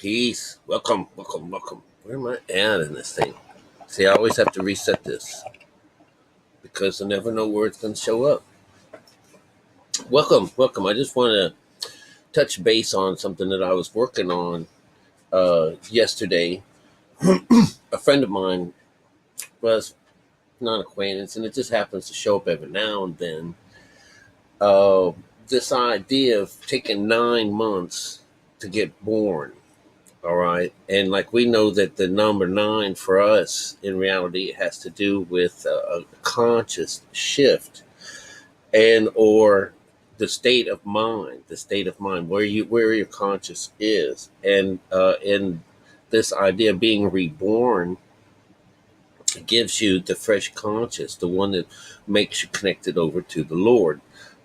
Peace. Welcome, welcome, welcome. Where am I at in this thing? See, I always have to reset this because I never know where it's going to show up. Welcome, welcome. I just want to touch base on something that I was working on yesterday. A friend of mine was not an acquaintance, and it just happens to show up every now and then. Uh, this idea of taking 9 months to get born. All right. And like we know that the number nine for us in reality it has to do with a conscious shift and or the state of mind where your conscious is. And in this idea of being reborn gives you the fresh conscious, the one that makes you connected over to the Lord.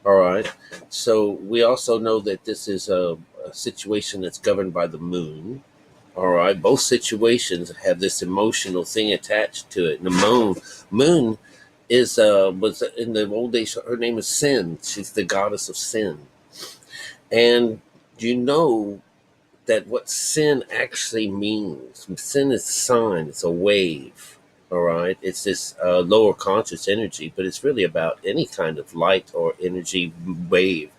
All right. So we also know that this is a situation that's governed by the moon. All right, both situations have this emotional thing attached to it. And the moon is was in the old days. Her name is Sin. She's the goddess of sin, and you know that what sin actually means. Sin is sign. It's a wave. All right, it's this lower conscious energy, but it's really about any kind of light or energy wave,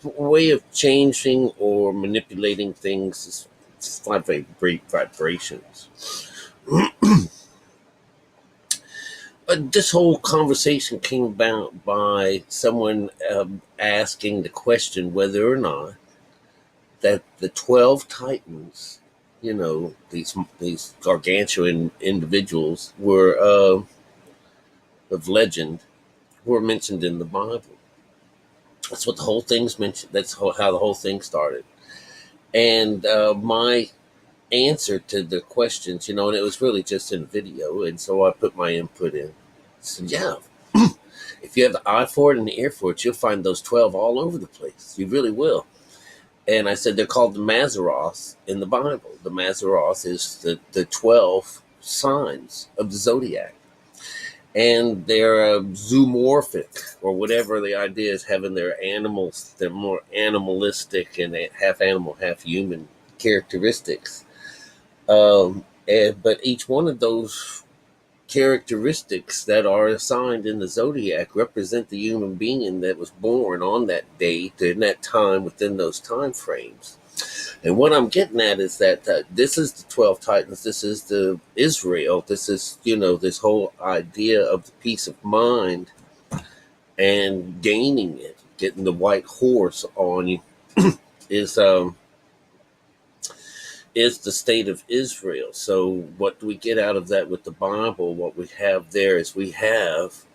way of changing or manipulating things. It's not very great vibrations. But this whole conversation came about by someone asking the question whether or not that the 12 titans, these gargantuan individuals were of legend, were mentioned in the Bible. That's what the whole thing's mentioned. That's how the whole thing started. And my answer to the questions, and it was really just in video. And so I put my input in. So, yeah, if you have the eye for it and the ear for it, you'll find those 12 all over the place. You really will. And I said they're called the Mazzaroth in the Bible. The Mazzaroth is the 12 signs of the zodiac. And they're zoomorphic, or whatever the idea is, having their animals, they're more animalistic and they half animal, half human characteristics. But each one of those characteristics that are assigned in the zodiac represent the human being that was born on that date in that time within those time frames. And what I'm getting at is that this is the 12 titans. This is the Israel. This is, this whole idea of the peace of mind and gaining it, getting the white horse on you is the state of Israel. So what do we get out of that with the Bible? What we have there is we have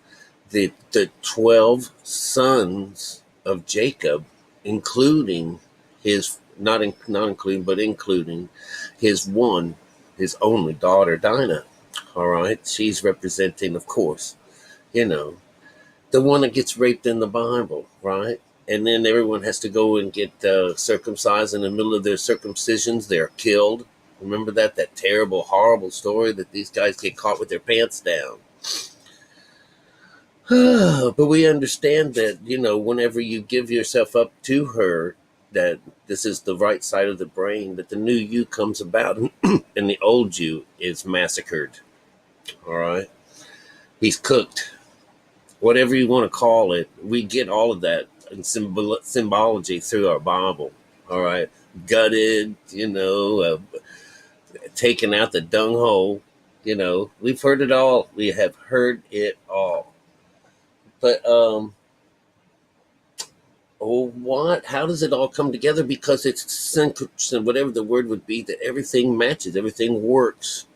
the 12 sons of Jacob, including his including his only daughter, Dinah. All right. She's representing, of course, the one that gets raped in the Bible, right? And then everyone has to go and get circumcised. In the middle of their circumcisions, they're killed. Remember that terrible, horrible story that these guys get caught with their pants down. But we understand that, whenever you give yourself up to her, that this is the right side of the brain, that the new you comes about and the old you is massacred. All right. He's cooked. Whatever you want to call it, we get all of that in symbology through our Bible. All right. Gutted, taking out the dung hole. We've heard it all. We have heard it all. But how does it all come together? Because it's whatever the word would be, that everything matches, everything works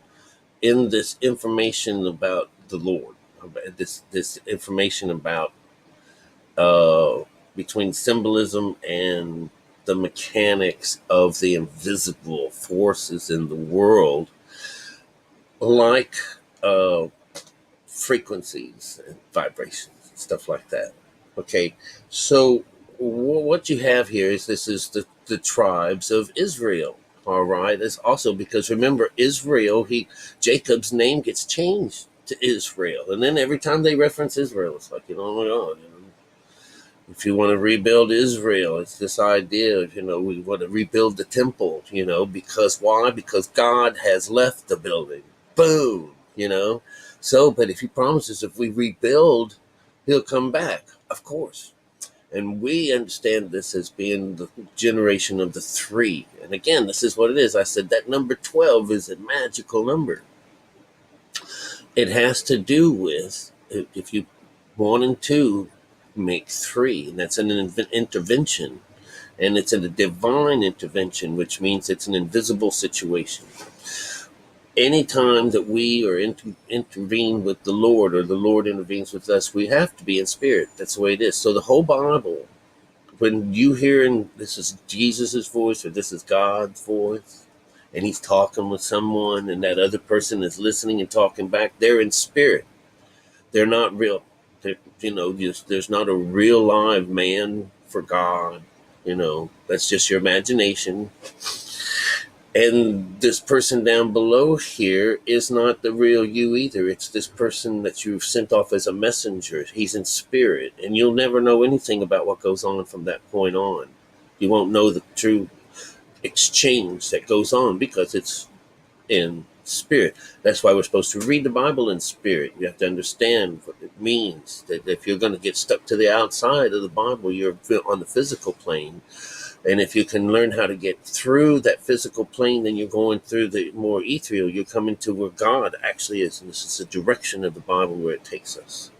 in this information about the Lord, this information about between symbolism and the mechanics of the invisible forces in the world, like frequencies and vibrations and stuff like that. Okay, so what you have here is this is the tribes of Israel. All right, it's also because remember Israel, Jacob's name gets changed to Israel, and then every time they reference Israel, it's like, oh my God, If you want to rebuild Israel, it's this idea of, we want to rebuild the temple, because why? Because God has left the building. Boom. So, but if he promises if we rebuild, he'll come back, of course. And we understand this as being the generation of the three. And again, this is what it is. I said that number 12 is a magical number. It has to do with, if you 1 and 2 make 3, and that's an intervention. And it's a divine intervention, which means it's an invisible situation. Anytime that we are intervene with the Lord, or the Lord intervenes with us, we have to be in spirit. That's the way it is. So the whole Bible, when you hear this is Jesus's voice, or this is God's voice, and he's talking with someone, and that other person is listening and talking back, they're in spirit. They're not real. There's not a real live man for God. That's just your imagination. And this person down below here is not the real you either. It's this person that you've sent off as a messenger. He's in spirit, and you'll never know anything about what goes on from that point on. You won't know the true exchange that goes on because it's in spirit. That's why we're supposed to read the Bible in spirit. You have to understand what it means. That if you're going to get stuck to the outside of the Bible, you're on the physical plane. And if you can learn how to get through that physical plane, then you're going through the more ethereal. You're coming to where God actually is. And this is the direction of the Bible where it takes us.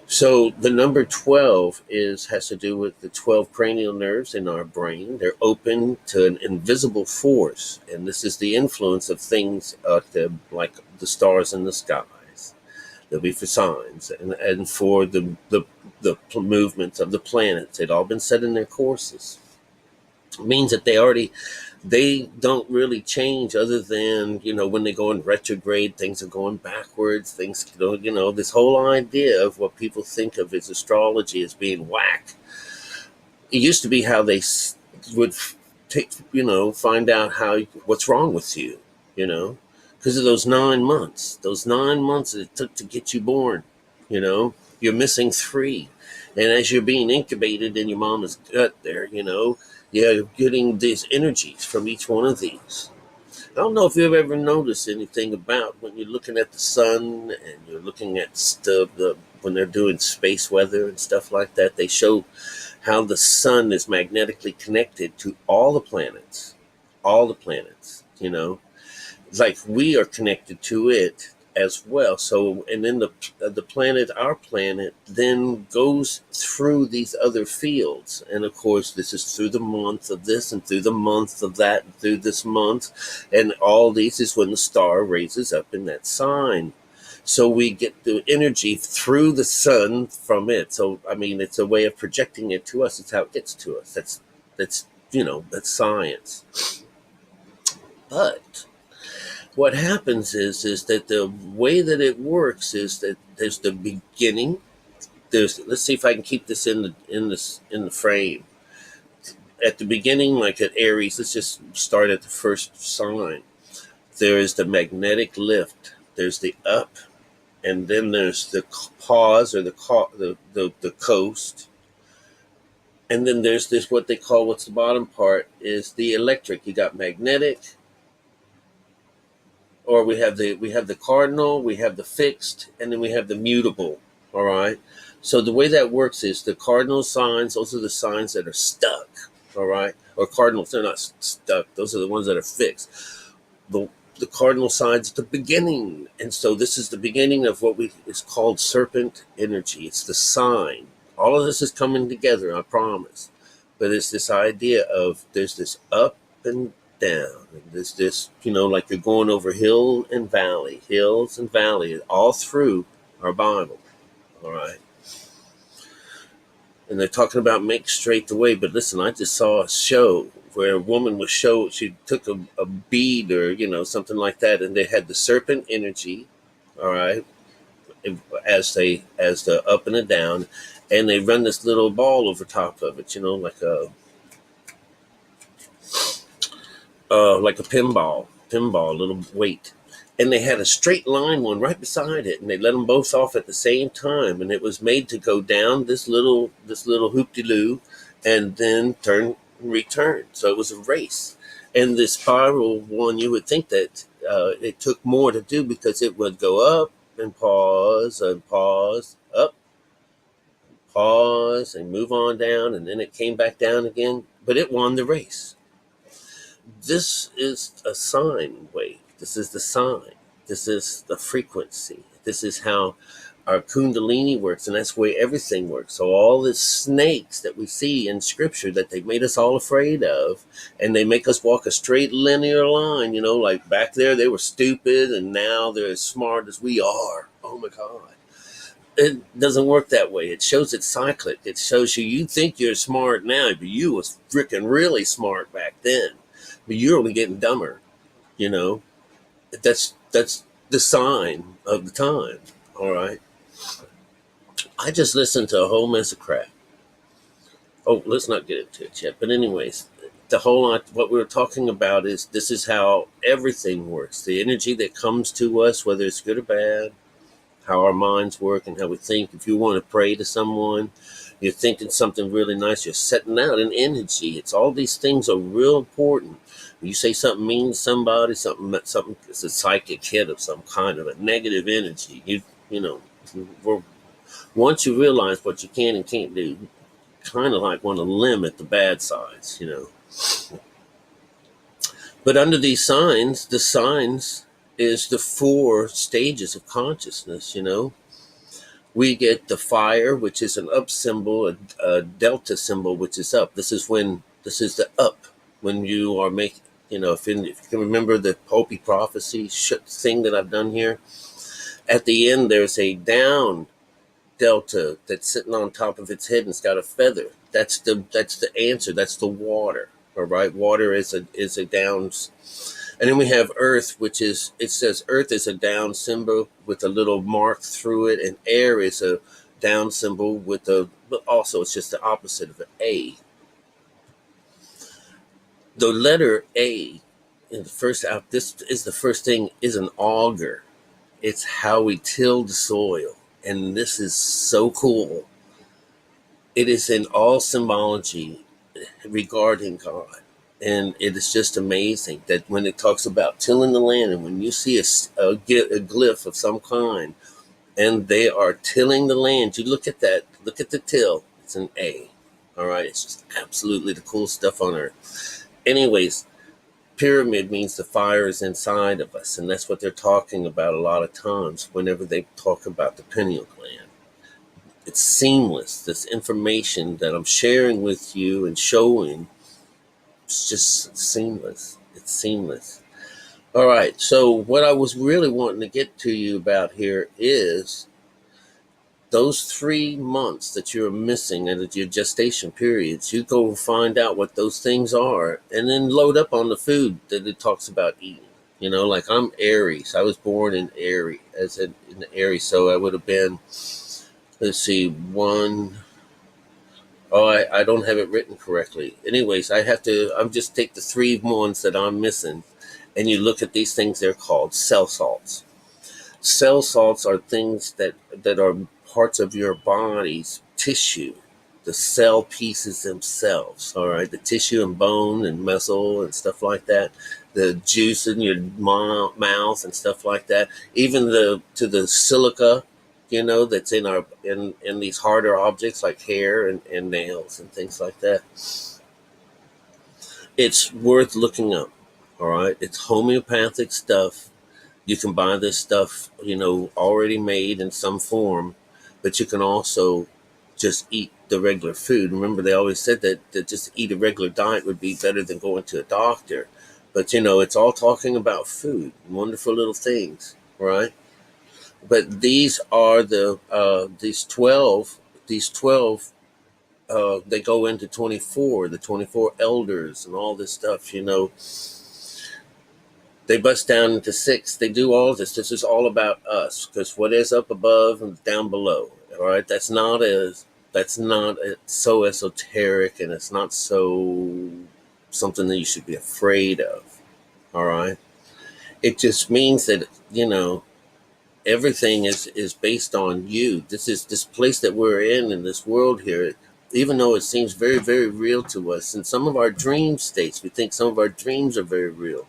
So the number 12 has to do with the 12 cranial nerves in our brain. They're open to an invisible force. And this is the influence of things like the stars in the skies. They'll be for signs and for the movements of the planets. They'd all been set in their courses. It means that they don't really change other than, when they go in retrograde, things are going backwards. Things, this whole idea of what people think of as astrology as being whack. It used to be how they would find out what's wrong with you, because of those 9 months. Those 9 months that it took to get you born, you're missing 3. And as you're being incubated in your mama's gut there, you're getting these energies from each one of these. I don't know if you've ever noticed anything about when you're looking at the sun and you're looking at stuff, when they're doing space weather and stuff like that, they show how the sun is magnetically connected to all the planets. All the planets, It's like we are connected to it as well. So, and then the planet, our planet, then goes through these other fields. And of course, this is through the month of this and through the month of that and through this month. And all these is when the star raises up in that sign. So we get the energy through the sun from it. So, it's a way of projecting it to us. It's how it gets to us. That's science. But what happens is that the way that it works is that there's the beginning. Let's see if I can keep this in the frame. At the beginning, like at Aries, let's just start at the first sign. There is the magnetic lift. There's the up, and then there's the pause or the coast. And then there's this what they call, what's the bottom part is the electric. You got magnetic, or we have the cardinal, we have the fixed, and then we have the mutable. All right. So the way that works is the cardinal signs, those are the signs that are stuck. All right. Or cardinals, they're not stuck. Those are the ones that are fixed. The cardinal signs at the beginning. And so this is the beginning of what is called serpent energy. It's the sign. All of this is coming together, I promise. But it's this idea of there's this up and down. And there's this, like you're going over hills and valleys, all through our Bible. All right. And they're talking about make straight the way. But listen, I just saw a show where a woman was she took a bead or, something like that. And they had the serpent energy. All right. As the up and the down. And they run this little ball over top of it, like a pinball, little weight. and they had a straight line one right beside it, and they let them both off at the same time, and it was made to go down this little hoop-de-loo and then return. So it was a race. And the spiral one, you would think that it took more to do, because it would go up and pause, up, pause, and move on down, and then it came back down again, but it won the race. This is a sine wave. This is the sign. This is the frequency. This is how our kundalini works, and that's the way everything works. So all the snakes that we see in scripture that they made us all afraid of, and they make us walk a straight linear line, like back there they were stupid and now they're as smart as we are. Oh my God. It doesn't work that way. It shows it's cyclic. It shows you think you're smart now, but you was freaking really smart back then. But you're only getting dumber, you know. That's the sign of the time. All right. I just listened to a whole mess of crap. Oh, let's not get into it yet. But anyways, the whole lot, what we were talking about is this is how everything works. The energy that comes to us, whether it's good or bad, how our minds work and how we think. If you want to pray to someone, you're thinking something really nice, you're setting out an energy. It's all these things are real important. When you say something mean to somebody, something it's a psychic hit of some kind of a negative energy. We're, once you realize what you can and can't do, kind of like want to limit the bad sides. But under these signs, the signs is the 4 stages of consciousness. We get the fire, which is an up symbol, a delta symbol, which is up. This is the up, when you are making, if you can remember the Hopi prophecy thing that I've done here. At the end, there's a down delta that's sitting on top of its head and it's got a feather. That's the answer. That's the water. All right, water is a down. And then we have earth, it says earth is a down symbol with a little mark through it, and air is a down symbol but also it's just the opposite of an A. The letter A in the first out, this is the first thing, is an auger. It's how we till the soil. And this is so cool. It is in all symbology regarding God. And it is just amazing that when it talks about tilling the land, and when you see a glyph of some kind, and they are tilling the land, you look at that, look at the till, it's an A. All right, it's just absolutely the cool stuff on earth. Anyways, pyramid means the fire is inside of us, and that's what they're talking about a lot of times whenever they talk about the pineal gland. It's seamless. This information that I'm sharing with you and showing, it's just seamless. It's seamless. All right. So what I was really wanting to get to you about here is those 3 months that you're missing at your gestation periods. You go find out what those things are, and then load up on the food that it talks about eating. Like I'm Aries. I was born in Aries, in Aries, so I would have been. Let's see, one. Oh, I don't have it written correctly. Anyways, I'm just take the 3 ones that I'm missing, and you look at these things, they're called cell salts. Cell salts are things that are parts of your body's tissue, the cell pieces themselves, all right? The tissue and bone and muscle and stuff like that, the juice in your mouth and stuff like that, even to the silica, that's in these harder objects like hair and nails and things like that. It's worth looking up. All right. It's homeopathic stuff. You can buy this stuff, already made in some form, but you can also just eat the regular food. Remember, they always said that just eat a regular diet would be better than going to a doctor. But, it's all talking about food, wonderful little things, right? But these are these 12, they go into 24, the 24 elders and all this stuff, They bust down into 6. They do all this. This is all about us, because what is up above and down below, all right? That's not so esoteric, and it's not so something that you should be afraid of, all right? It just means that, everything is based on you. This is this place that we're in this world here. Even though it seems very, very real to us, in some of our dream states, we think some of our dreams are very real.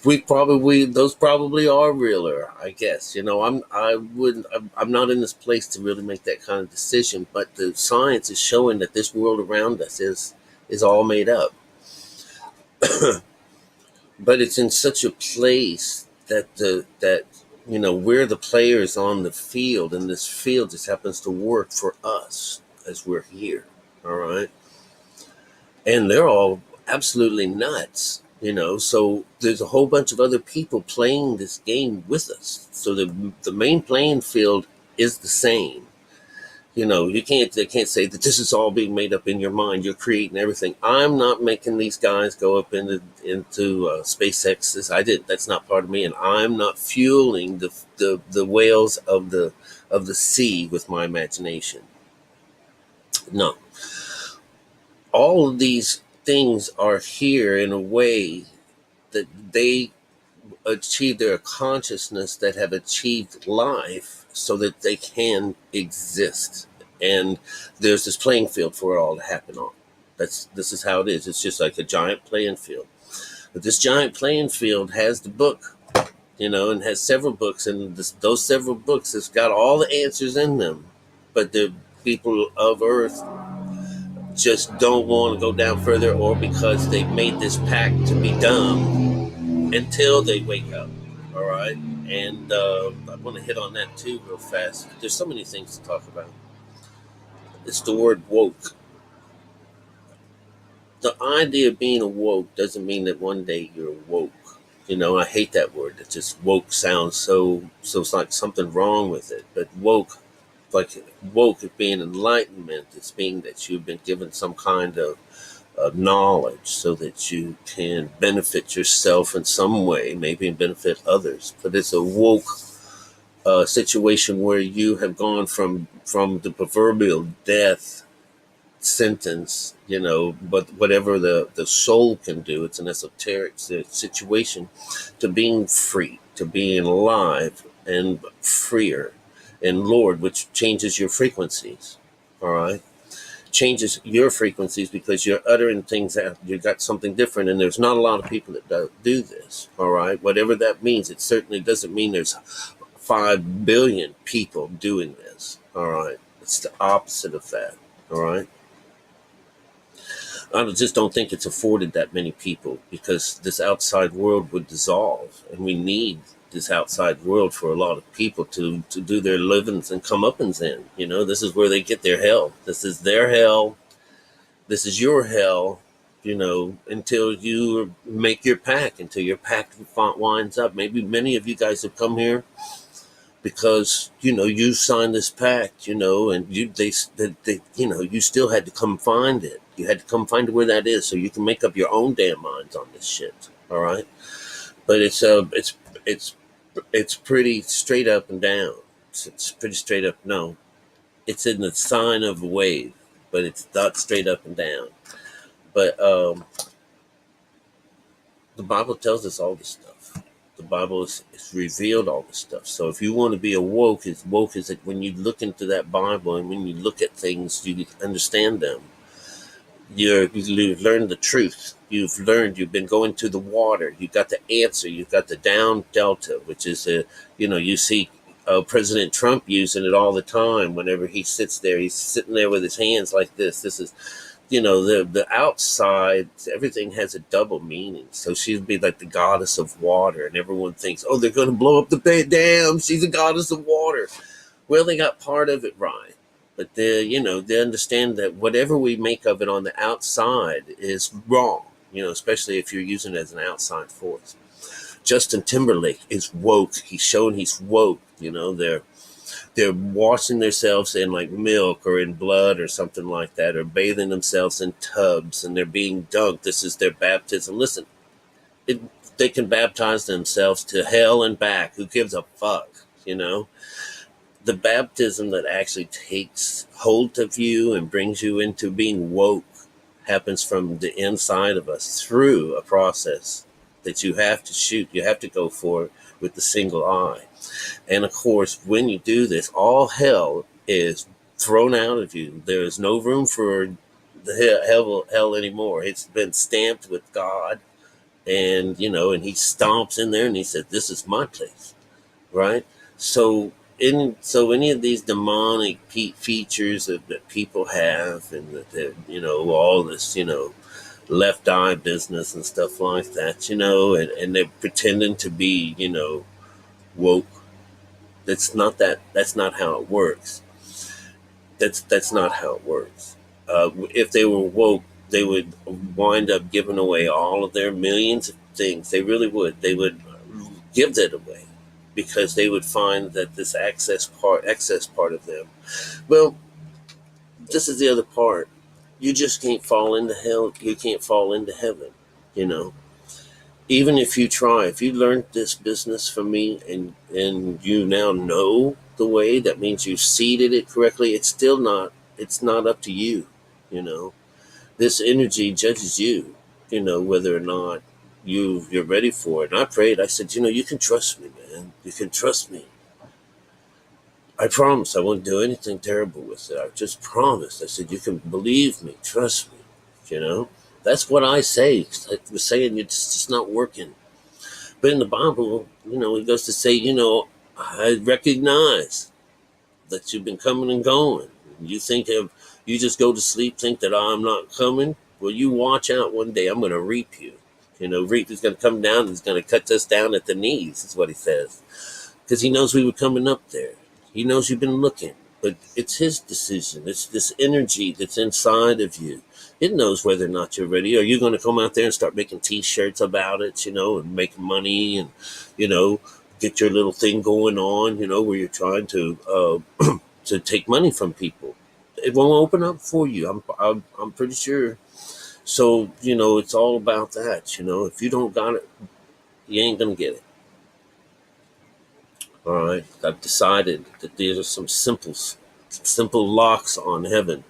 Those probably are realer, I guess. I'm not in this place to really make that kind of decision, but the science is showing that this world around us is all made up. But it's in such a place that we're the players on the field, and this field just happens to work for us as we're here. All right. And they're all absolutely nuts. So there's a whole bunch of other people playing this game with us. So the main playing field is the same. They can't say that this is all being made up in your mind. You're creating everything. I'm not making these guys go up into SpaceX. That's not part of me, and I'm not fueling the whales of the sea with my imagination. No, all of these things are here in a way that they achieve their consciousness, that have achieved life so that they can exist. And there's this playing field for it all to happen on. This is how it is. It's just like a giant playing field. But this giant playing field has the book, and has several books, and those several books has got all the answers in them. But the people of Earth just don't want to go down further, or because they've made this pact to be dumb until they wake up. All right. And I want to hit on that too real fast. There's so many things to talk about. It's the word woke. The idea of being awoke doesn't mean that one day you're woke. I hate that word. It just woke sounds so it's like something wrong with it. But woke it being enlightenment. It's being that you've been given some kind of knowledge so that you can benefit yourself in some way, maybe benefit others. But it's a woke situation where you have gone from the proverbial death sentence, but whatever the soul can do, it's an esoteric situation, to being free, to being alive and freer. And Lord, which changes your frequencies. All right. Changes your frequencies because you're uttering things out. You got something different, and there's not a lot of people that do this. All right. Whatever that means, it certainly doesn't mean there's 5 billion people doing this. All right. It's the opposite of that. All right. I just don't think it's afforded that many people, because this outside world would dissolve, and we need this outside world for a lot of people to do their livings and come up and in. This is where they get their hell. This is their hell. This is your hell, until you make your pact, until your pact winds up. Maybe many of you guys have come here because you signed this pact, and you still had to come find it. You had to come find where that is so you can make up your own damn minds on this shit. All right, but it's pretty straight up and down. It's pretty straight up. No, it's in the sign of a wave, but it's not straight up and down. But the Bible tells us all this stuff. The Bible is revealed all this stuff. So if you want to be woke is that when you look into that Bible and when you look at things, you understand them. You've learned the truth. You've been going to the water. You got the answer. You've got the down delta, which is you see President Trump using it all the time. Whenever he sits there, he's sitting there with his hands like this. This is, the outside, everything has a double meaning. So she'd be like the goddess of water, and everyone thinks, oh, they're going to blow up the dam. She's a goddess of water. Well, they got part of it right. But they understand that whatever we make of it on the outside is wrong, especially if you're using it as an outside force. Justin Timberlake is woke. He's woke. They're washing themselves in like milk or in blood or something like that, or bathing themselves in tubs, and they're being dunked. This is their baptism. Listen, they can baptize themselves to hell and back. Who gives a fuck, The baptism that actually takes hold of you and brings you into being woke happens from the inside of us through a process that you have to shoot. You have to go for it with the single eye. And of course, when you do this, all hell is thrown out of you. There is no room for the hell anymore. It's been stamped with God, and and he stomps in there and he said, "This is my place," right? So, any of these demonic features that people have, and that all this left eye business and stuff like that, and they're pretending to be woke. That's not how it works. That's not how it works. If they were woke, they would wind up giving away all of their millions of things. They really would. They would give that away because they would find that this excess part of them. Well, this is the other part. You just can't fall into hell. You can't fall into heaven. You know, even if you try, if you learned this business from me and you now know the way, that means you've seeded it correctly. It's not up to you. You know, this energy judges you. Whether or not you're ready for it. And I prayed. I said, you can trust me, man. You can trust me. I promise I won't do anything terrible with it. I just promised. I said, you can believe me, trust me. That's what I say. I was saying it's just not working. But in the Bible, it goes to say, I recognize that you've been coming and going. You think you just go to sleep, think that I'm not coming. Well, you watch out. One day I'm going to reap you. Reap is going to come down and he's going to cut us down at the knees, is what he says. Because he knows we were coming up there. He knows you've been looking. But it's his decision. It's this energy that's inside of you. It knows whether or not you're ready. Are you going to come out there and start making T-shirts about it, and make money and, get your little thing going on, where you're trying to to take money from people? It won't open up for you. I'm pretty sure. So, it's all about that. If you don't got it, you ain't going to get it. All right. I've decided that these are some simple locks on heaven.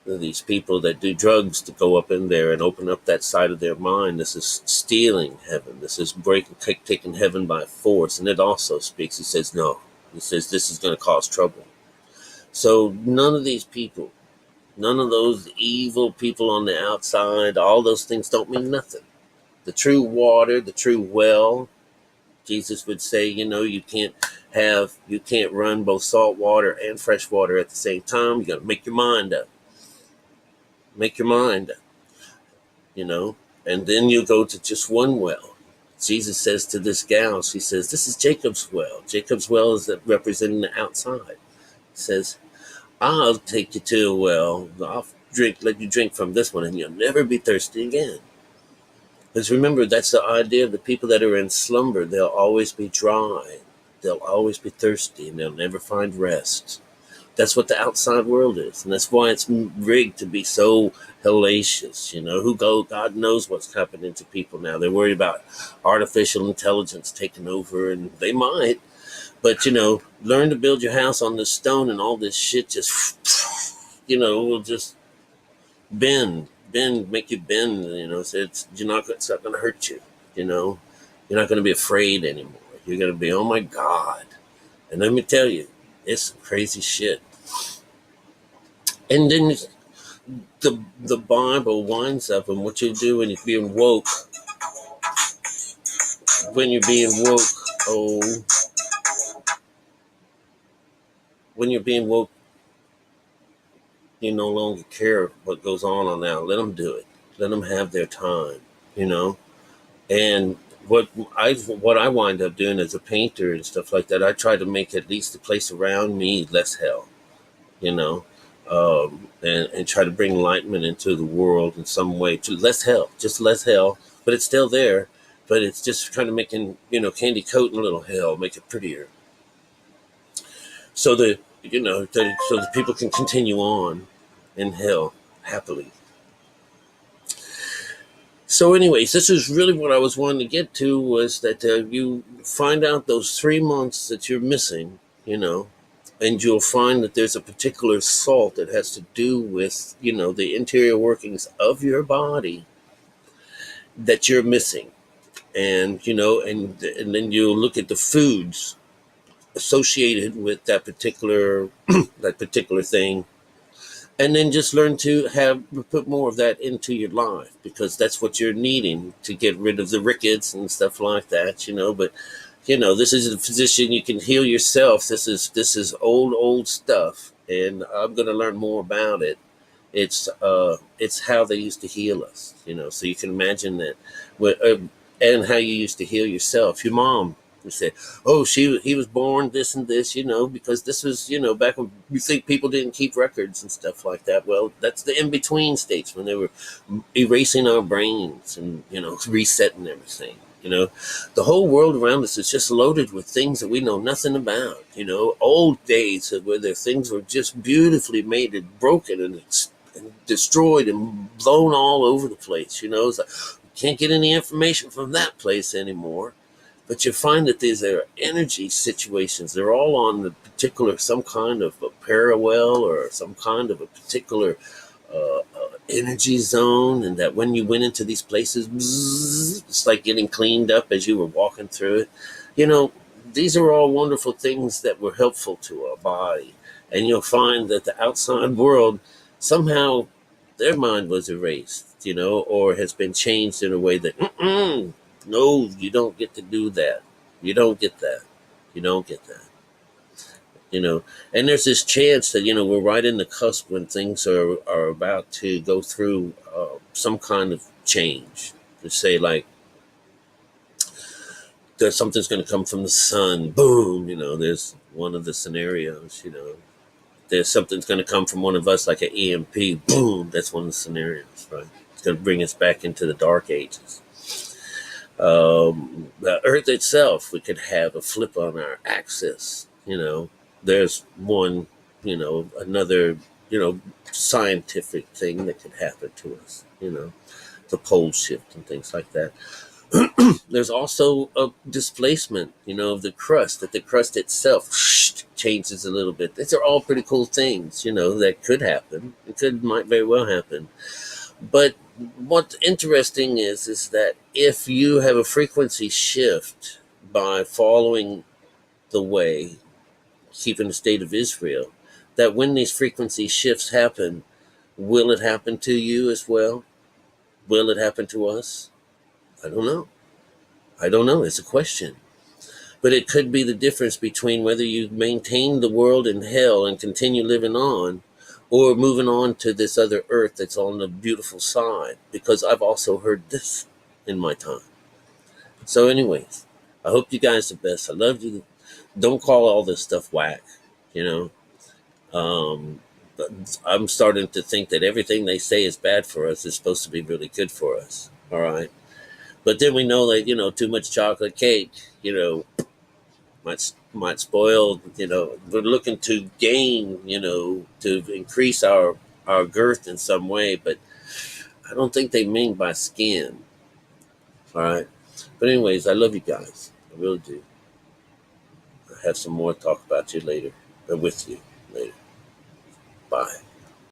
These people that do drugs to go up in there and open up that side of their mind. This is stealing heaven. This is taking heaven by force. And it also speaks. He says, no. He says, this is going to cause trouble. So none of these people, none of those evil people on the outside, all those things don't mean nothing. The true water, the true well, Jesus would say, you can't run both salt water and fresh water at the same time. You got to make your mind up. Make your mind up, and then you go to just one well. Jesus says to this gal, she says, this is Jacob's well. Jacob's well is representing the outside. He says, I'll take you to a well. I'll let you drink from this one and you'll never be thirsty again. Because remember, that's the idea of the people that are in slumber. They'll always be dry. They'll always be thirsty and they'll never find rest. That's what the outside world is. And that's why it's rigged to be so hellacious. God knows what's happening to people now. They're worried about artificial intelligence taking over, and they might. But, learn to build your house on this stone and all this shit just, will just bend, make you bend, so it's not going to hurt you, You're not going to be afraid anymore. You're going to be, oh my God. And let me tell you, it's some crazy shit. And then the Bible winds up, and what you do when you're being woke, when you're being woke, you no longer care what goes on now. Let them do it. Let them have their time, And what I wind up doing as a painter and stuff like that, I try to make at least the place around me less hell, and try to bring enlightenment into the world in some way. To less hell, but it's still there. But it's just kind of making, candy coating a little hell, make it prettier. So so the people can continue on in hell happily. So anyways, this is really what I was wanting to get to, was that you find out those 3 months that you're missing, and you'll find that there's a particular salt that has to do with, the interior workings of your body that you're missing. And and then you'll look at the foods associated with that particular that particular thing, and then just learn to have put more of that into your life, because that's what you're needing to get rid of the rickets and stuff like that. But this is a physician. You can heal yourself. This is old stuff, and I'm going to learn more about it. It's how they used to heal us. So you can imagine that. And how you used to heal yourself. Your mom would say, "Oh, he was born this and this," because this was back when you think people didn't keep records and stuff like that. Well, that's the in between states when they were erasing our brains and resetting everything. The whole world around us is just loaded with things that we know nothing about. Old days where the things were just beautifully made and broken and destroyed and blown all over the place. It's like, can't get any information from that place anymore. But you find that these are energy situations. They're all on the particular, some kind of a parallel or some kind of a particular energy zone. And that when you went into these places, bzzz, it's like getting cleaned up as you were walking through it. These are all wonderful things that were helpful to our body. And you'll find that the outside world, somehow their mind was erased, or has been changed in a way that, no, you don't get to do that. You don't get that. You don't get that. And there's this chance that, we're right in the cusp when things are about to go through some kind of change. To say, like, there's something's going to come from the sun. Boom. There's one of the scenarios, there's something's going to come from one of us, like an EMP. Boom. That's one of the scenarios, right? It's going to bring us back into the dark ages. The Earth itself, we could have a flip on our axis. There's one, another, scientific thing that could happen to us. The pole shift and things like that. There's also a displacement, of the crust, that the crust itself changes a little bit. These are all pretty cool things, that could happen. Might very well happen. But what's interesting is that if you have a frequency shift by following the way, keeping the state of Israel, that when these frequency shifts happen, will it happen to you as well? Will it happen to us? I don't know. It's a question. But it could be the difference between whether you maintain the world in hell and continue living on, or moving on to this other earth that's on the beautiful side. Because I've also heard this in my time. So anyways, I hope you guys are best. I love you. Don't call all this stuff whack, you know. But I'm starting to think that everything they say is bad for us is supposed to be really good for us. All right. But then we know that, too much chocolate cake, might spoil, we're looking to gain, to increase our girth in some way, but I don't think they mean by skin. All right. But anyways, I love you guys. I really do. I have some more talk about you later, or with you later. Bye.